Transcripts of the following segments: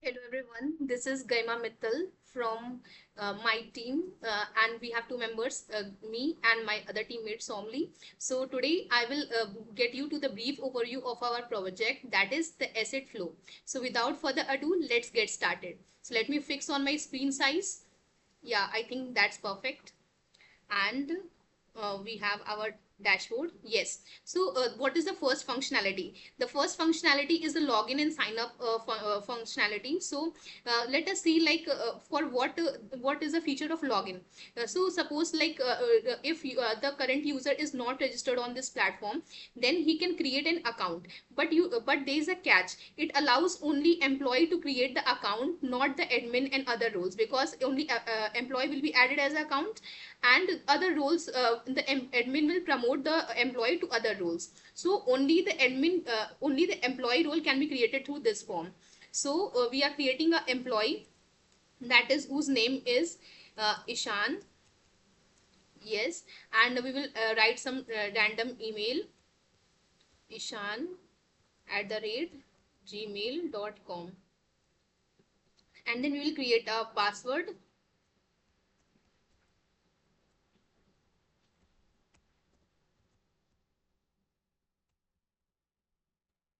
Hello everyone, this is Gaima Mittal from my team, and we have two members, me and my other teammate Somli. So today I will get you to the brief overview of our project, that is the asset flow. So without further ado, let's get started. So let me fix on my screen size. Yeah, I think that's perfect. And we have our dashboard. Yes, so what is the first functionality? The first functionality is the login and sign up functionality. So let us see, like, for what is the feature of login. So suppose, like, if the current user is not registered on this platform, then he can create an account, but there is a catch. It allows only employee to create the account, not the admin and other roles, because only employee will be added as account, and other roles, the admin will promote the employee to other roles. So only the employee role can be created through this form. So we are creating a employee, that is whose name is Ishan. Yes, and we will write some random email, ishan@gmail.com, and then we will create a password.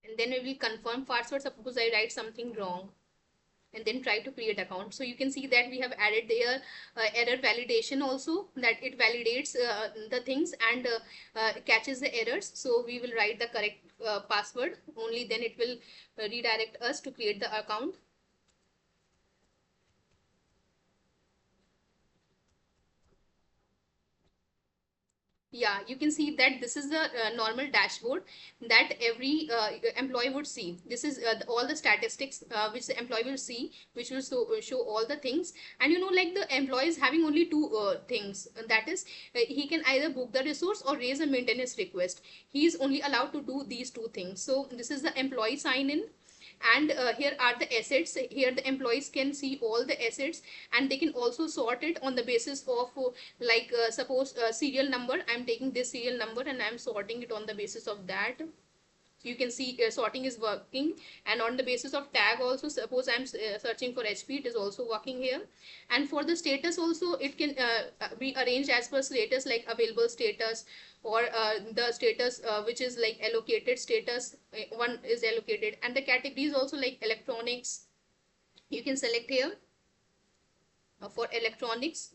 And then we will confirm password. Suppose I write something wrong, and then try to create account. So you can see that we have added their error validation also, that it validates the things and catches the errors. So we will write the correct password, only then it will redirect us to create the account. Yeah, you can see that this is the normal dashboard that every employee would see. This is all the statistics which the employee will see, which will show all the things. And like, the employee is having only two things, that is, he can either book the resource or raise a maintenance request. He is only allowed to do these two things. So this is the employee sign in, and here are the assets. Here the employees can see all the assets, and they can also sort it on the basis of, like, suppose serial number. I'm taking this serial number and I'm sorting it on the basis of that. So you can see sorting is working, and on the basis of tag also, suppose I'm searching for HP, it is also working here. And for the status also, it can be arranged as per status, like available status, or the status which is like allocated status, one is allocated. And the categories also, like electronics, you can select here. For electronics,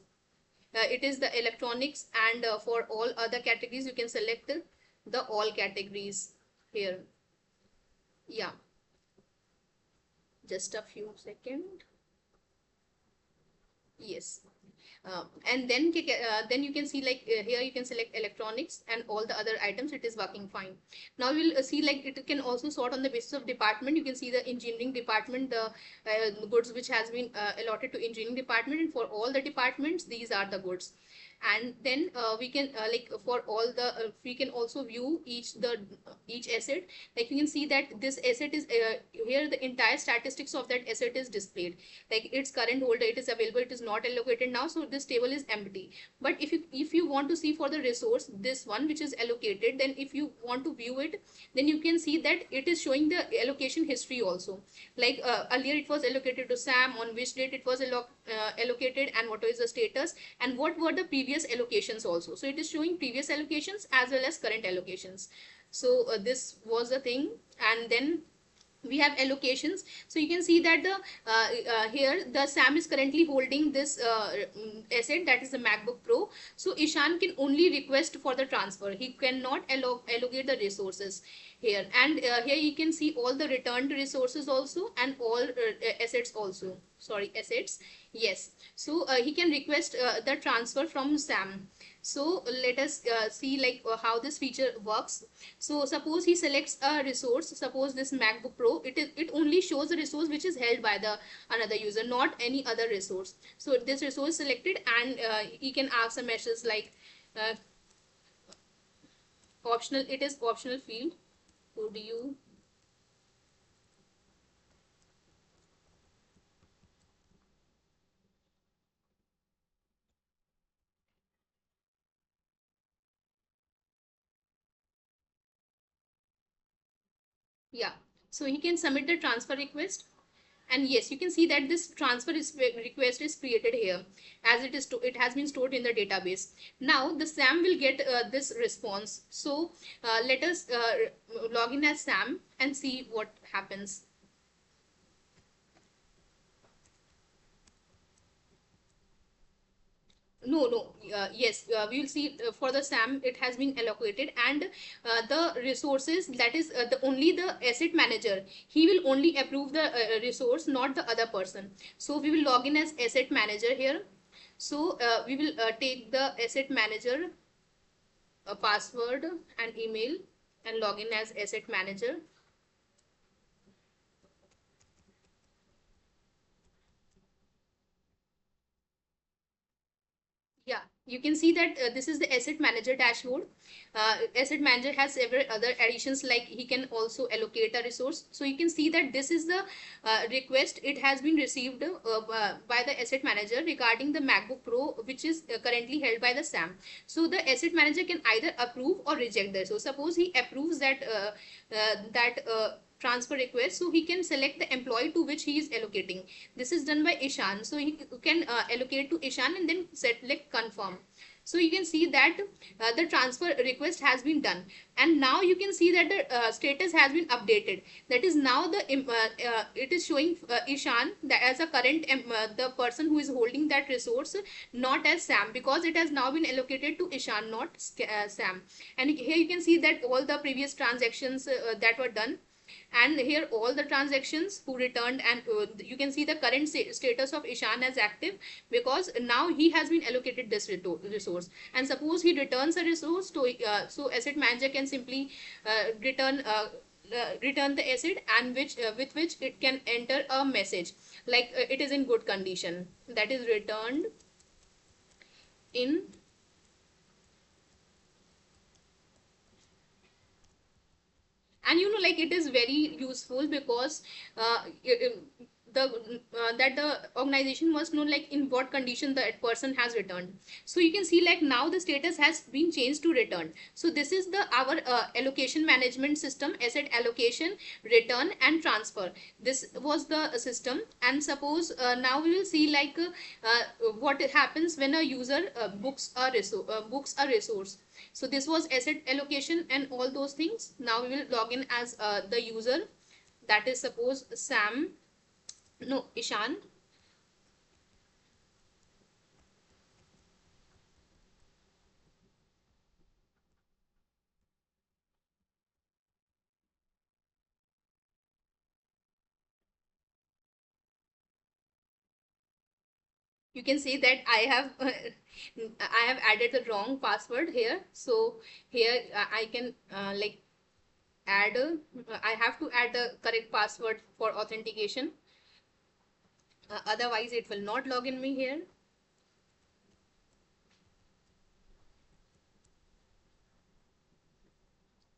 it is the electronics, and for all other categories you can select the all categories here. Yeah, just a few seconds. Yes. And then you can see, like, here you can select electronics, and all the other items, it is working fine. Now we'll see, like, it can also sort on the basis of department. You can see the engineering department, the goods which has been allotted to engineering department, and for all the departments these are the goods. And then we can, like, for all the we can also view each asset. Like, you can see that this asset is here, the entire statistics of that asset is displayed, like its current holder, it is available, it is not allocated now, so this table is empty. But if you want to see for the resource, this one which is allocated, then if you want to view it, then you can see that it is showing the allocation history also. Like, earlier it was allocated to Sam, on which date it was allocated, and what is the status, and what were the previous allocations also. So it is showing previous allocations as well as current allocations. So this was the thing. And then we have allocations. So you can see that the here the Sam is currently holding this asset, that is the MacBook Pro. So Ishan can only request for the transfer, he cannot allocate the resources here. And here you can see all the returned resources also, and all assets also, sorry, assets. Yes, so he can request the transfer from Sam. So let us see, like, how this feature works. So suppose he selects a resource, suppose this MacBook Pro, it only shows the resource which is held by the another user, not any other resource. So this resource selected, and he can ask some messages like, uh, optional, it is optional field, could you, yeah. So he can submit the transfer request. And yes, you can see that this transfer request is created here, as it has been stored in the database. Now the Sam will get this response. So let us log in as Sam and see what happens. No, yes, we will see for the SAM it has been allocated, and the resources, that is the only the asset manager, he will only approve the resource, not the other person. So we will log in as asset manager here. So we will take the asset manager password and email and log in as asset manager. Yeah, you can see that this is the asset manager dashboard. Asset manager has several other additions, like he can also allocate a resource. So you can see that this is the request. It has been received by the asset manager regarding the MacBook Pro, which is currently held by the SAM. So the asset manager can either approve or reject this. So suppose he approves that transfer request, so he can select the employee to which he is allocating. This is done by Ishan, so he can allocate to Ishan and then select confirm. So you can see that the transfer request has been done, and now you can see that the status has been updated. That is now it is showing Ishan that as a current the person who is holding that resource, not as Sam, because it has now been allocated to Ishan, not Sam. And here you can see that all the previous transactions that were done, and here all the transactions who returned, and you can see the current status of Ishan as active, because now he has been allocated this resource. And suppose he returns a resource to so asset manager can simply return the asset, and with which it can enter a message like it is in good condition, that is returned in. And you know, like, it is very useful because the that the organization must know like in what condition the person has returned. So you can see like now the status has been changed to return. So this is the our allocation management system: asset allocation, return, and transfer. This was the system. And suppose now we will see like what happens when a user books a resource. So this was asset allocation and all those things. Now we will log in as the user, that is suppose Sam, no, Ishan. You can see that I have I have added the wrong password here. So here I can like add I have to add the correct password for authentication. Otherwise it will not log in me here.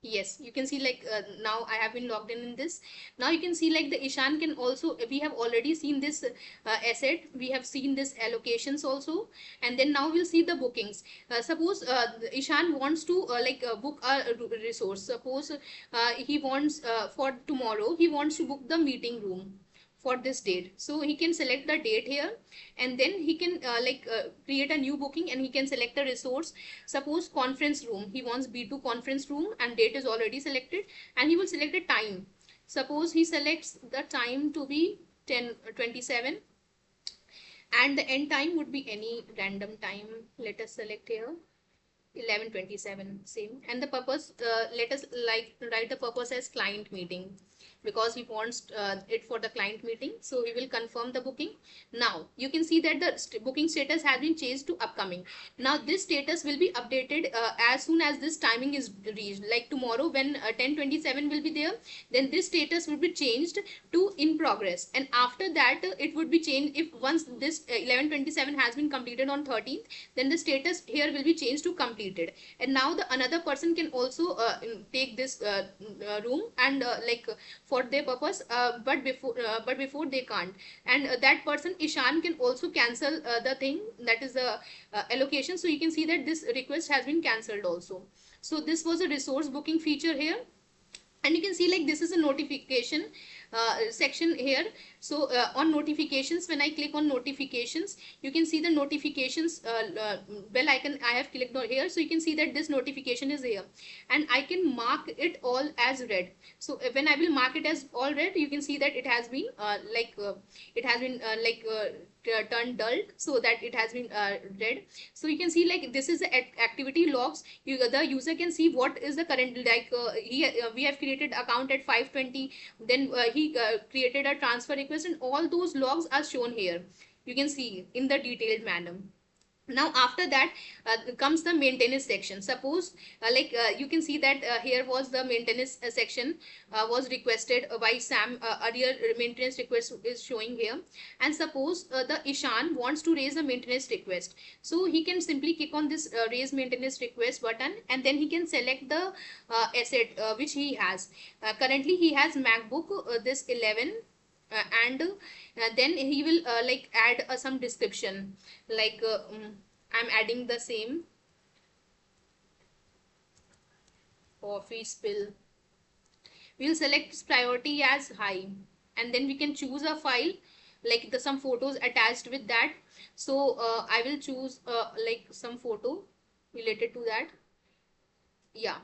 Yes, you can see like now I have been logged in this. Now you can see like the Ishan can also, we have already seen this asset, we have seen this allocations also, and then now we'll see the bookings. Suppose Ishan wants to book a resource. Suppose he wants for tomorrow, he wants to book the meeting room for this date. So he can select the date here, and then he can create a new booking, and he can select a resource. Suppose conference room, he wants B2 conference room, and date is already selected, and he will select a time. Suppose he selects the time to be 10:27, and the end time would be any random time. Let us select here 11:27, same. And the purpose, let us like write the purpose as client meeting, because he wants it for the client meeting. So he will confirm the booking. Now you can see that the booking status has been changed to upcoming. Now this status will be updated as soon as this timing is reached. Like tomorrow when 10:27 will be there, then this status will be changed to in progress. And after that it would be changed if once this 11:27 has been completed on 13th, then the status here will be changed to completed. And now the another person can also take this room and for their purpose, but before they can't. And that person Ishan can also cancel the thing, that is the allocation. So you can see that this request has been cancelled also. So this was a resource booking feature here. And you can see like this is a notification section here. So on notifications, when I click on notifications, you can see the notifications bell icon I have clicked on here. So you can see that this notification is here, and I can mark it all as red. So when I will mark it as all red, you can see that it has been turned dull, so that it has been red. So you can see like this is the activity logs. The user can see what is the current, we have created account at 5:20, then he created a transfer request, and all those logs are shown here. You can see in the detailed manner. Now after that comes the maintenance section. Suppose you can see that here was the maintenance section was requested by Sam. Earlier maintenance request is showing here, and suppose the Ishan wants to raise a maintenance request, so he can simply click on this raise maintenance request button, and then he can select the asset which he has. Currently he has MacBook this 11, and then he will add some description, like I'm adding the same coffee spill. We'll select priority as high, and then we can choose a file, like some photos attached with that. So I will choose like some photo related to that. Yeah,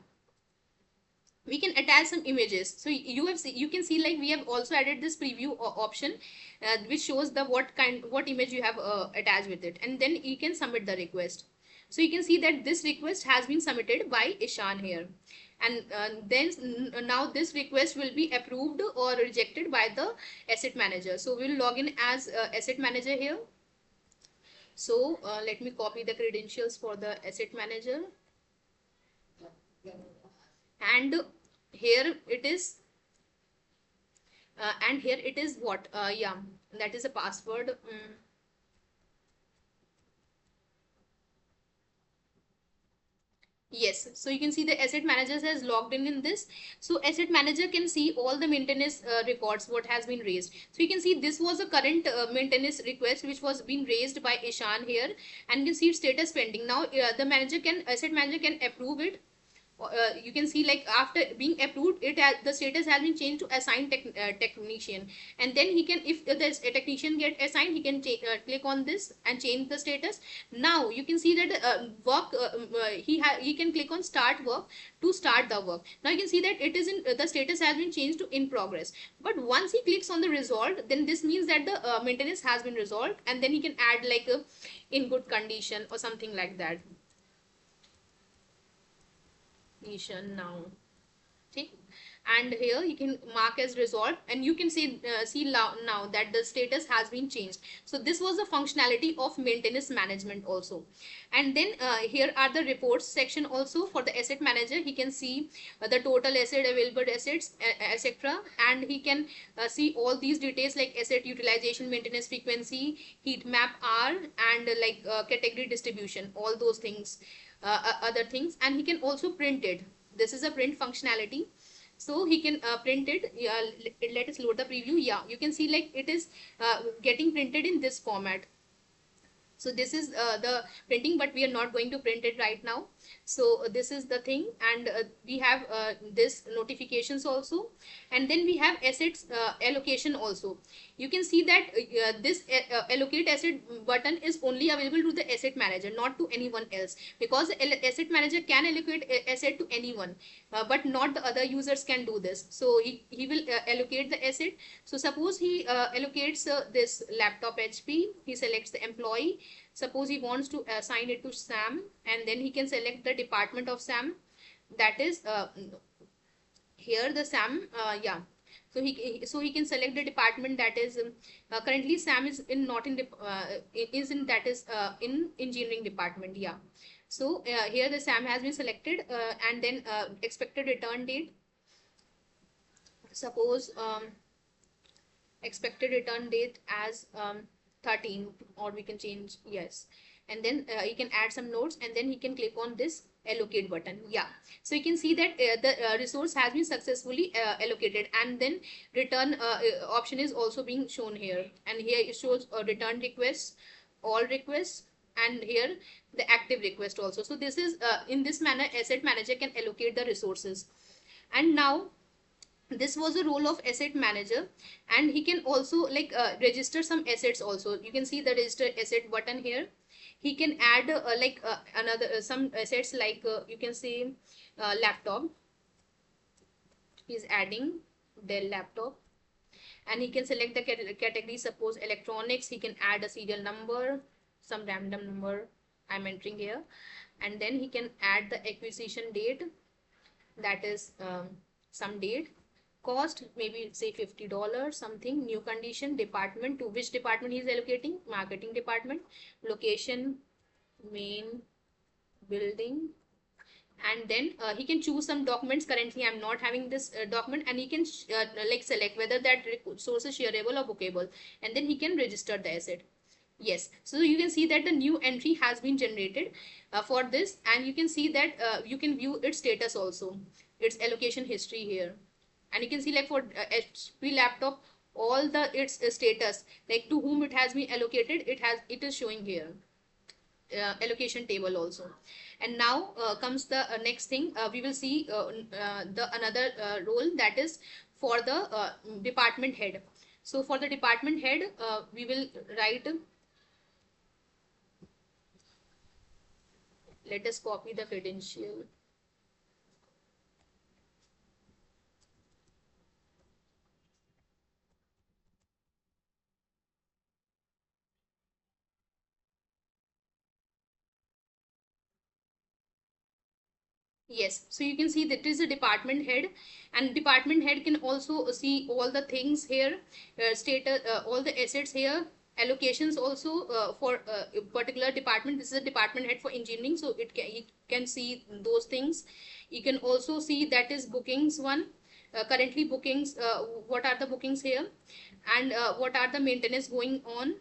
we can attach some images. So you can see like we have also added this preview option, which shows the what image you have attached with it, and then you can submit the request. So you can see that this request has been submitted by Ishan here, and then now this request will be approved or rejected by the asset manager. So we'll log in as asset manager here. So let me copy the credentials for the asset manager, and here it is, and here it is what yeah, that is a password. Yes, so you can see the asset manager has logged in this. So asset manager can see all the maintenance records what has been raised. So you can see this was a current maintenance request which was being raised by Ishan here, and you can see status pending. Now the asset manager can approve it. You can see like after being approved, the status has been changed to assigned technician, and then he can, if a technician get assigned, he can click on this and change the status. Now you can see that work he can click on start work to start the work. Now you can see that it is in the status has been changed to in progress, but once he clicks on the resolved, then this means that the maintenance has been resolved, and then he can add like a in good condition or something like that. Now, okay, and here you can mark as resolved, and you can see now that the status has been changed. So this was the functionality of maintenance management also. And then here are the reports section also for the asset manager. He can see the total asset, available assets, etc., and he can see all these details like asset utilization, maintenance frequency, heat map R, and category distribution, all those things, other things. And he can also print it. This is a print functionality, so he can print it. Let us load the preview. Yeah, you can see like it is getting printed in this format. So this is the printing, but we are not going to print it right now. So this is the thing, and we have this notifications also, and then we have assets allocation also. You can see that this allocate asset button is only available to the asset manager, not to anyone else, because the asset manager can allocate asset to anyone, but not the other users can do this. So he will allocate the asset. So suppose he allocates this laptop HP, he selects the employee. Suppose he wants to assign it to Sam, and then he can select the department of Sam, that is here the Sam. Yeah, so he can select the department, that is currently Sam is in not in is in, that is in engineering department. Yeah, so here the Sam has been selected, and then expected return date, suppose expected return date as 13, or we can change, yes, and then he can add some notes, and then he can click on this allocate button. Yeah, so you can see that the resource has been successfully allocated, and then return option is also being shown here, and here it shows return requests, all requests, and here the active request also. So this is in this manner asset manager can allocate the resources. And now This was the role of asset manager, and he can also like register some assets also. You can see the register asset button here. He can add another some assets like you can see laptop. He's adding Dell laptop, and he can select the category, suppose electronics. He can add a serial number, some random number I'm entering here, and then he can add the acquisition date, that is some date, cost maybe say $50 something, new condition, department, to which department he is allocating, marketing department, location, main building, and then he can choose some documents. Currently I'm not having this document, and he can like select whether that source is shareable or bookable, and then he can register the asset. Yes, so you can see that the new entry has been generated for this, and you can see that you can view its status also, its allocation history here. And you can see like for HP laptop, all the its status, like to whom it has been allocated, it is showing here, allocation table also. And now comes the next thing, we will see the another role, that is for the department head. So for the department head, we will write, let us copy the credential. Yes, so you can see that is a department head, and department head can also see all the things here, status, all the assets here, allocations also for a particular department. This is a department head for engineering, so he can see those things. You can also see that is bookings one, currently bookings, what are the bookings here, and what are the maintenance going on.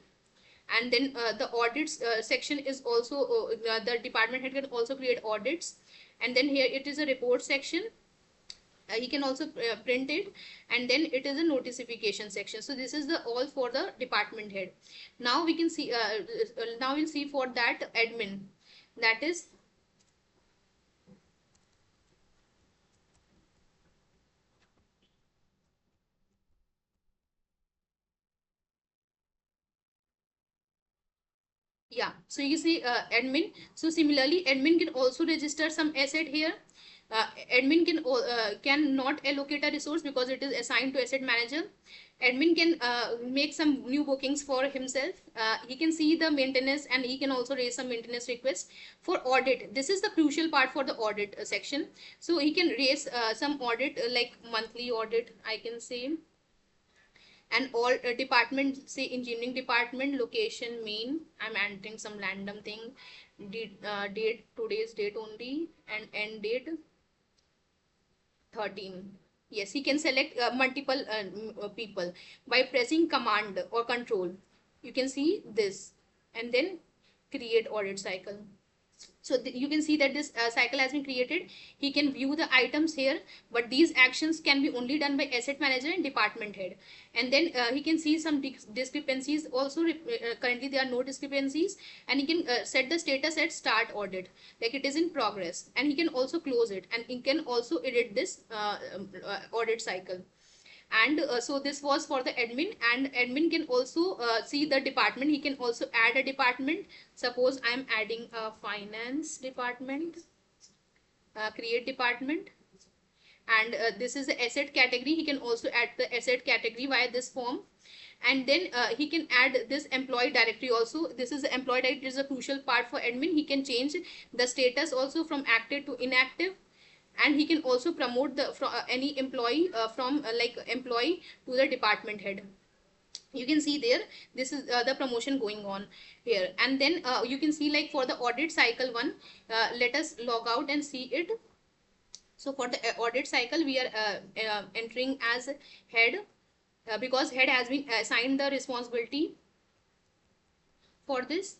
And then the audits section is also the department head can also create audits. And then here it is a report section, he can also print it. And then it is a notification section. So this is the all for the department head. Now we can see now we'll see for that admin, that is, yeah, so you see admin. So similarly admin can also register some asset here. Admin can not allocate a resource because it is assigned to asset manager. Admin can make some new bookings for himself. He can see the maintenance, and he can also raise some maintenance requests. For audit, this is the crucial part for the audit section. So he can raise some audit like monthly audit, I can say. And all department, say engineering department, location, main, I'm entering some random thing, date, today's date only, and end date 13. Yes, he can select multiple people by pressing command or control. You can see this, and then create audit cycle. So you can see that this cycle has been created. He can view the items here, but these actions can be only done by asset manager and department head. And then he can see some discrepancies also. Currently there are no discrepancies, and he can set the status at start audit, like it is in progress, and he can also close it, and he can also edit this audit cycle. And so this was for the admin. And admin can also see the department. He can also add a department. Suppose I'm adding a finance department, create department, and this is the asset category. He can also add the asset category via this form. And then he can add this employee directory also. This is the employee directory, is a crucial part for admin. He can change the status also from active to inactive. And he can also promote the any employee from like employee to the department head. You can see there, this is the promotion going on here. And then you can see like for the audit cycle one, let us log out and see it. So for the audit cycle, we are entering as head, because head has been assigned the responsibility for this.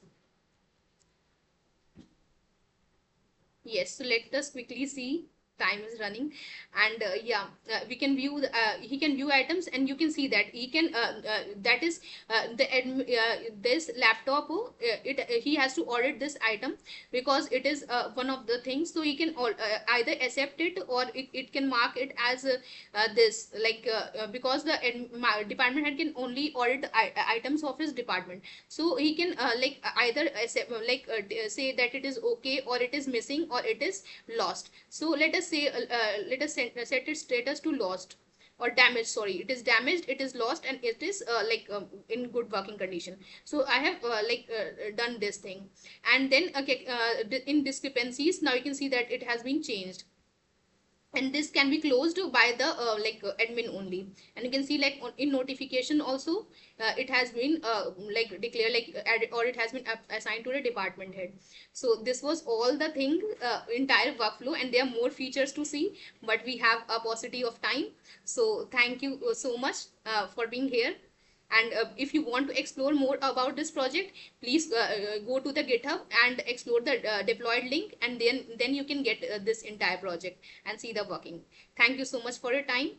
Yes, so let us quickly see. time is running. And yeah, we can view he can view items, and you can see that he can that is this laptop, he has to audit this item because it is one of the things. So he can either accept it, or it can mark it as this, like because the department head can only audit items of his department. So he can like either accept, say that it is okay, or it is missing, or it is lost. So let us say let us set its status to lost or damaged. Sorry, it is damaged, it is lost, and it is in good working condition. So I have done this thing. And then okay, in discrepancies, now you can see that it has been changed, and this can be closed by the admin only. And you can see like in notification also, it has been declared like added, or it has been assigned to the department head. So this was all the thing, entire workflow, and there are more features to see, but we have a paucity of time. So thank you so much for being here. And if you want to explore more about this project, please go to the GitHub and explore the deployed link, and then you can get this entire project and see the working. Thank you so much for your time.